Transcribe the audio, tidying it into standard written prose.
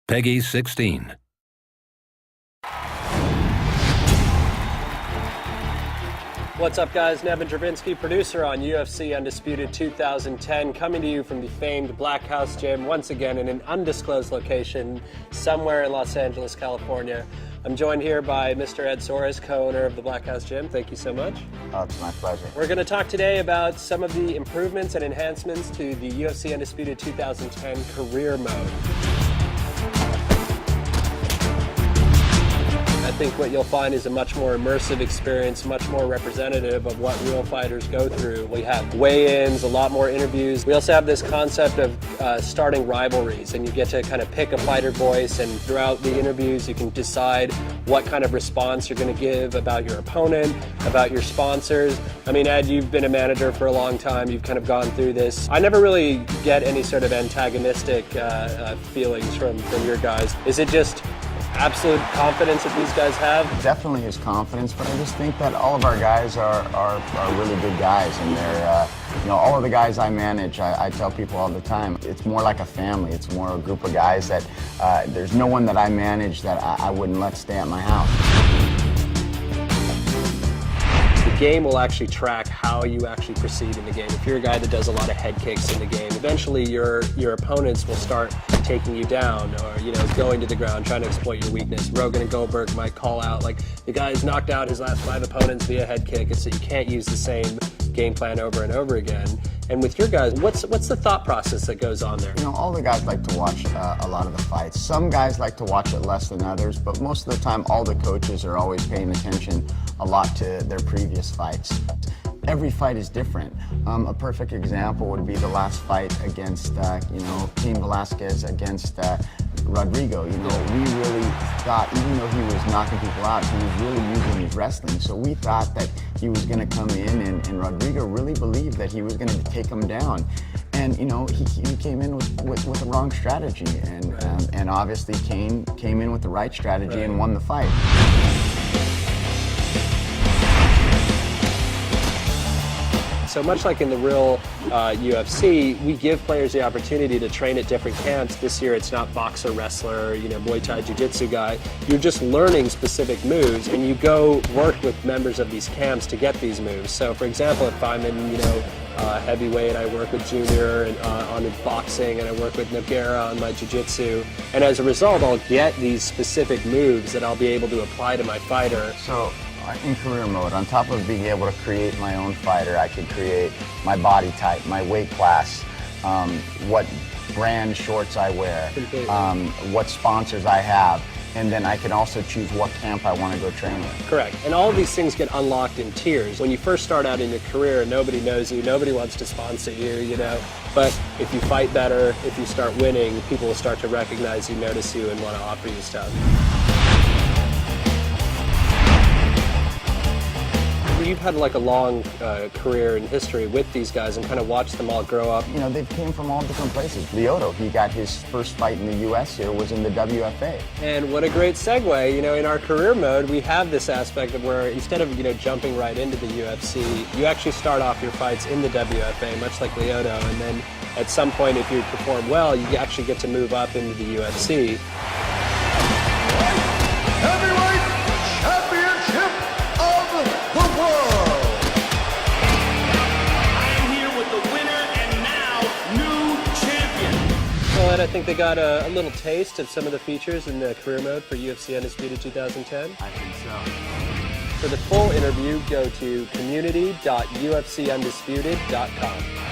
Peggy 16. What's up, guys? Nevin Dravinsky, producer on UFC Undisputed 2010, coming to you from the famed Black House Gym, once again in an undisclosed location somewhere in Los Angeles, California. I'm joined here by Mr. Ed Soares, co-owner of the Black House Gym. Thank you so much. Oh, it's my pleasure. We're going to talk today about some of the improvements and enhancements to the UFC Undisputed 2010 career mode. I think what you'll find is a much more immersive experience, much more representative of what real fighters go through. We have weigh-ins, a lot more interviews. We also have this concept of starting rivalries, and you get to kind of pick a fighter voice, and throughout the interviews you can decide what kind of response you're going to give about your opponent, about your sponsors. I mean, Ed, you've been a manager for a long time. You've kind of gone through this. I never really get any sort of antagonistic feelings from your guys. Is it just absolute confidence that these guys have? Definitely his confidence, but I just think that all of our guys are really good guys, and they're, all of the guys I manage, I tell people all the time, it's more like a family. It's more a group of guys that there's no one that I manage that I wouldn't let stay at my house. The game will actually track how you actually proceed in the game. If you're a guy that does a lot of head kicks in the game, eventually your opponents will start taking you down, or going to the ground, trying to exploit your weakness. Rogan and Goldberg might call out, like, the guy's knocked out his last 5 opponents via head kick, and so you can't use the same game plan over and over again. And with your guys, what's the thought process that goes on there? All the guys like to watch a lot of the fights. Some guys like to watch it less than others, but most of the time all the coaches are always paying attention a lot to their previous fights. Every fight is different. A perfect example would be the last fight against, Cain Velasquez against Rodrigo. We really thought, even though he was knocking people out, he was really using his wrestling. So we thought that he was going to come in, and Rodrigo really believed that he was going to take him down. And he came in with the wrong strategy, and obviously Cain came in with the right strategy and won the fight. So much like in the real UFC, we give players the opportunity to train at different camps. This year it's not boxer, wrestler, Muay Thai, Jiu-Jitsu guy. You're just learning specific moves, and you go work with members of these camps to get these moves. So for example, if I'm in, heavyweight, I work with Junior on boxing, and I work with Nogueira on my Jiu-Jitsu. And as a result, I'll get these specific moves that I'll be able to apply to my fighter. So, in career mode, on top of being able to create my own fighter, I could create my body type, my weight class, what brand shorts I wear, what sponsors I have, and then I can also choose what camp I want to go train with. Correct. And all of these things get unlocked in tiers. When you first start out in your career, nobody knows you, nobody wants to sponsor you, But if you fight better, if you start winning, people will start to recognize you, notice you, and want to offer you stuff. You've had like a long career in history with these guys and kind of watched them all grow up. They came from all different places. Lyoto, he got his first fight in the US here, was in the WFA. And what a great segue, in our career mode, we have this aspect of where instead of, jumping right into the UFC, you actually start off your fights in the WFA, much like Lyoto, and then at some point, if you perform well, you actually get to move up into the UFC. I think they got a little taste of some of the features in the career mode for UFC Undisputed 2010. I think so. For the full interview, go to community.ufcundisputed.com.